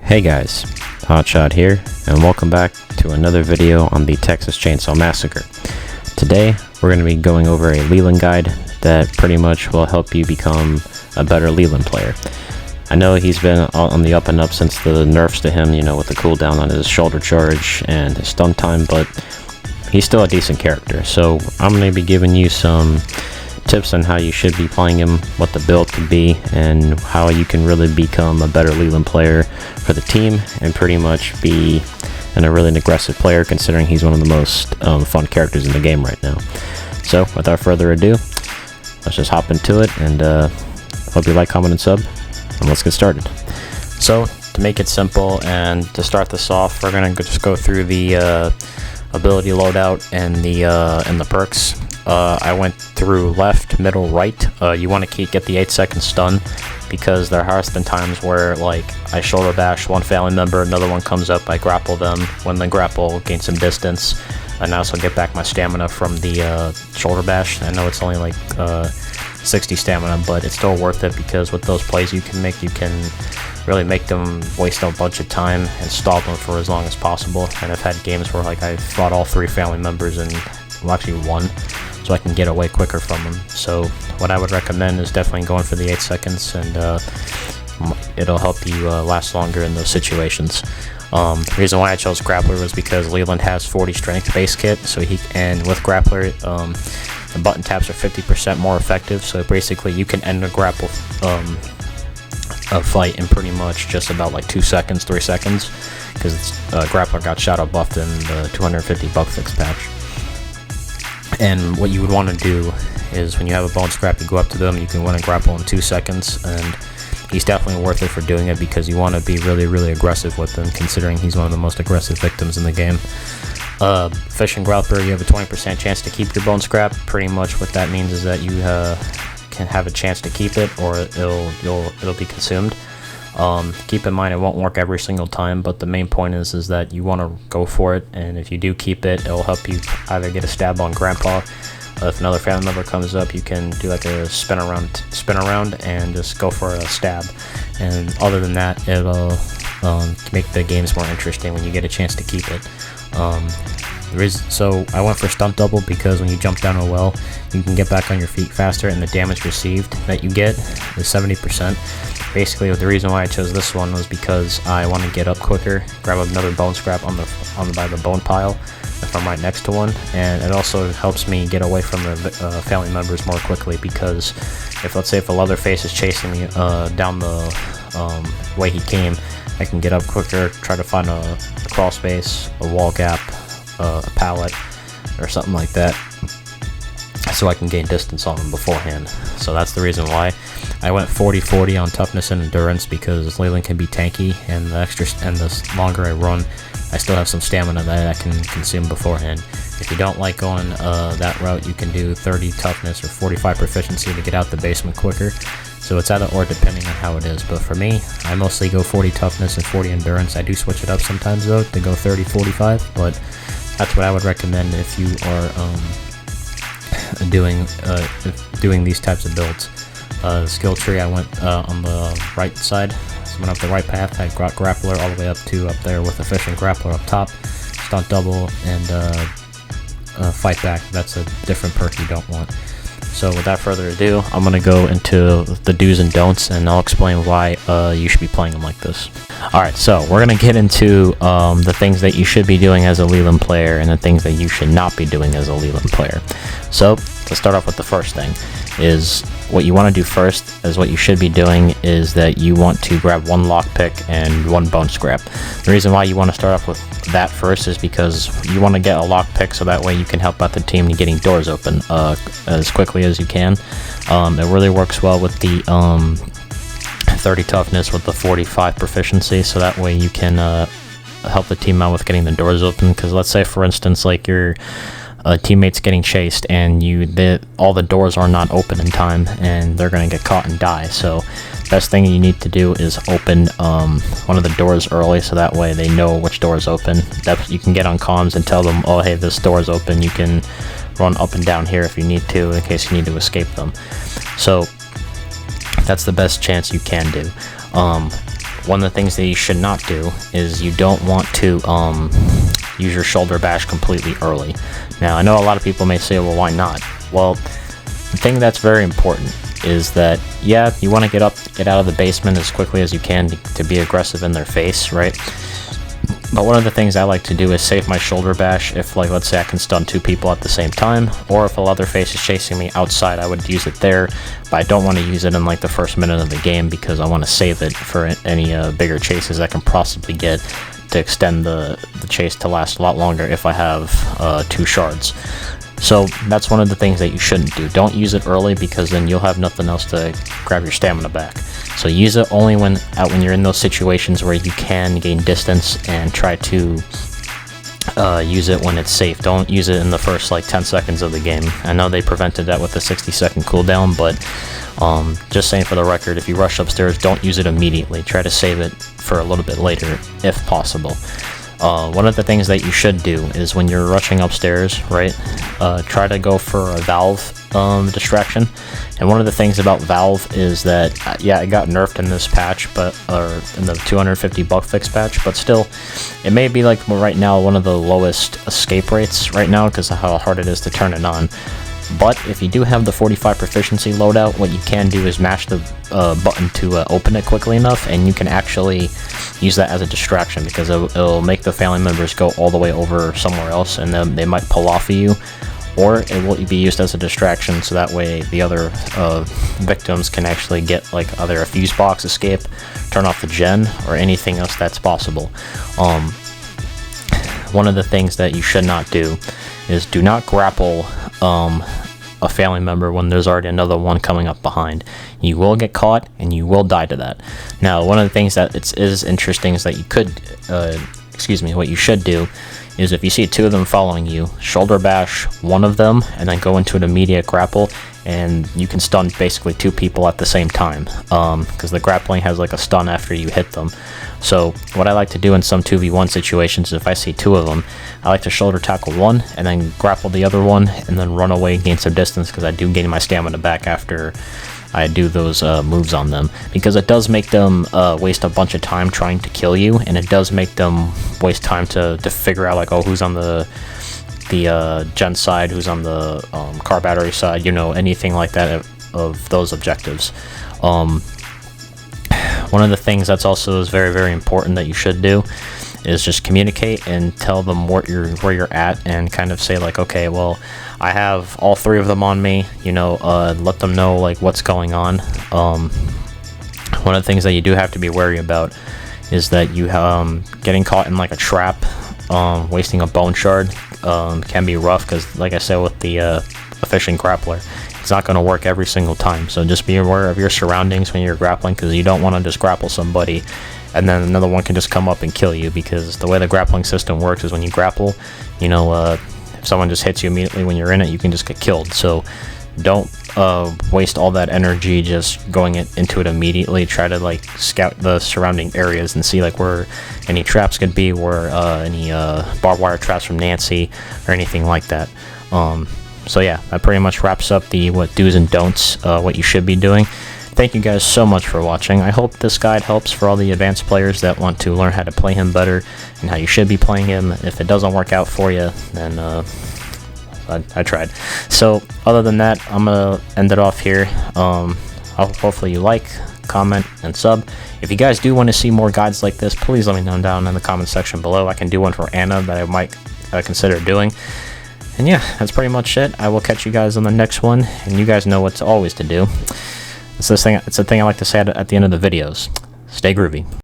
Hey guys, Hotshot here, and welcome back to another video on the Texas Chainsaw Massacre. Today, we're going to be going over a Leland guide that pretty much will help you become a better Leland player. I know he's been on the up and up since the nerfs to him, with the cooldown on his shoulder charge and his stun time, but he's still a decent character. So I'm going to be giving you some tips on how you should be playing him, what the build could be, and how you can really become a better Leland player for the team and pretty much be a really aggressive player, considering he's one of the most fun characters in the game right now. So without further ado, let's just hop into it, and hope you like, comment, and sub, and let's get started. So to make it simple and to start this off, we're gonna just go through the ability loadout and the perks. I went through left, middle, right. You want to get the 8-second stun, because there has been times where I shoulder bash one family member, another one comes up, I grapple them. When they grapple, gain some distance, and I also get back my stamina from the shoulder bash. I know it's only 60 stamina, but it's still worth it, because with those plays you can really make them waste a bunch of time and stall them for as long as possible. And I've had games where I fought all 3 family members and actually one, so I can get away quicker from them. So what I would recommend is definitely going for the 8 seconds, and it'll help you last longer in those situations. The reason why I chose Grappler was because Leland has 40 strength base kit, and with Grappler, the button taps are 50% more effective, so basically you can end a grapple a fight in pretty much just about 2 seconds, 3 seconds, because Grappler got shadow buffed in the 250 bug fix patch. And what you would want to do is, when you have a bone scrap, you go up to them, you can want to grapple in 2 seconds, and he's definitely worth it for doing it, because you want to be really aggressive with him, considering he's one of the most aggressive victims in the game. Fish and Growler, you have a 20% chance to keep your bone scrap. Pretty much what that means is that you can have a chance to keep it, or it'll be consumed. Keep in mind, it won't work every single time, but the main point is that you want to go for it, and if you do keep it, it'll help you either get a stab on Grandpa. If another family member comes up, you can do a spin around and just go for a stab. And other than that, it'll make the games more interesting when you get a chance to keep it. So I went for stunt double, because when you jump down a well, you can get back on your feet faster, and the damage received that you get is 70%. Basically, the reason why I chose this one was because I want to get up quicker, grab another bone scrap by the bone pile if I'm right next to one, and it also helps me get away from the family members more quickly, because let's say if a Leatherface is chasing me down the way he came, I can get up quicker, try to find a crawl space, a wall gap, a pallet, or something like that, so I can gain distance on them beforehand. So that's the reason why I went 40-40 on toughness and endurance, because Leland can be tanky, and the longer I run, I still have some stamina that I can consume beforehand. If you don't like going that route, you can do 30 toughness or 45 proficiency to get out the basement quicker. So it's either or, depending on how it is. But for me, I mostly go 40 toughness and 40 endurance. I do switch it up sometimes though to go 30-45, but that's what I would recommend if you are doing these types of builds. Skill tree, I went on the right side, so went up the right path. I got Grappler all the way up there with a Fish and Grappler up top, stunt double, and fight back. That's a different perk you don't want. So without further ado, I'm going to go into the do's and don'ts, and I'll explain why you should be playing them like this. Alright, so we're going to get into the things that you should be doing as a Leland player, and the things that you should not be doing as a Leland player. So, let's start off with the first thing. Is what you want to do first, is what you should be doing, is that you want to grab 1 lockpick and 1 bone scrap. The reason why you want to start off with that first is because you want to get a lockpick, so that way you can help out the team in getting doors open as quickly as you can. It really works well with the 30 toughness with the 45 proficiency, so that way you can help the team out with getting the doors open. Because let's say, for instance, your teammates getting chased, and all the doors are not open in time, and they're going to get caught and die. So best thing you need to do is open one of the doors early, so that way they know which door is open. You can get on comms and tell them, oh hey, this door is open, you can run up and down here if you need to, in case you need to escape them. So that's the best chance you can do. one of the things that you should not do is you don't want to use your shoulder bash completely early. Now, I know a lot of people may say, well, why not? Well, the thing that's very important is that, yeah, you want to get out of the basement as quickly as you can to be aggressive in their face, right? But one of the things I like to do is save my shoulder bash if, like, let's say I can stun 2 people at the same time, or if a Leatherface is chasing me outside, I would use it there, but I don't want to use it in, like, the first minute of the game because I want to save it for any bigger chases I can possibly get to extend the chase to last a lot longer if I have 2 shards. So that's one of the things that you shouldn't do. Don't use it early because then you'll have nothing else to grab your stamina back. So use it only when you're in those situations where you can gain distance, and try to use it when it's safe. Don't use it in the first like 10 seconds of the game. I know they prevented that with the 60-second cooldown, but just saying for the record, if you rush upstairs, don't use it immediately. Try to save it for a little bit later if possible. One of the things that you should do is when you're rushing upstairs, right, try to go for a valve distraction. And one of the things about valve is that, yeah, it got nerfed in this patch, or in the 250 bug fix patch, but still, it may be like right now one of the lowest escape rates right now because of how hard it is to turn it on. But if you do have the 45 proficiency loadout, what you can do is mash the button to open it quickly enough, and you can actually use that as a distraction because it'll make the family members go all the way over somewhere else, and then they might pull off of you, or it will be used as a distraction so that way the other victims can actually get like either a fuse box escape, turn off the gen, or anything else that's possible. One of the things that you should not do is do not grapple a family member when there's already another one coming up behind. You will get caught and you will die to that. Now, one of the things that is interesting is that you could, what you should do is if you see 2 of them following you, shoulder bash one of them and then go into an immediate grapple, and you can stun basically 2 people at the same time because the grappling has like a stun after you hit them. So what I like to do in some 2v1 situations is if I see 2 of them, I like to shoulder tackle one and then grapple the other one and then run away and gain some distance because I do gain my stamina back after I do those moves on them, because it does make them waste a bunch of time trying to kill you, and it does make them waste time to figure out like, oh, who's on the gen side, who's on the car battery side, you know, anything like that of those objectives. One of the things that's also is very, very important that you should do is just communicate and tell them where you're at, and kind of say like, okay, well, I have all 3 of them on me, you know, let them know like what's going on. One of the things that you do have to be wary about is that you getting caught in like a trap, wasting a bone shard can be rough because, like I said, with the efficient grappler, it's not going to work every single time. So just be aware of your surroundings when you're grappling, because you don't want to just grapple somebody and then another one can just come up and kill you, because the way the grappling system works is when you grapple, you know, if someone just hits you immediately when you're in it, you can just get killed. So don't waste all that energy just going into it immediately. Try to like scout the surrounding areas and see like where any traps could be, where any barbed wire traps from Nancy or anything like that. So yeah, that pretty much wraps up the what do's and don'ts, what you should be doing. Thank you guys so much for watching. I hope this guide helps for all the advanced players that want to learn how to play him better and how you should be playing him. If it doesn't work out for you, then I tried. So other than that, I'm gonna end it off here. Hopefully you like, comment, and sub. If you guys do want to see more guides like this, please let me know down in the comment section below. I can do one for Anna that I might consider doing. And yeah, that's pretty much it. I will catch you guys on the next one, and you guys know what's always to do. It's a thing I like to say at the end of the videos. Stay groovy.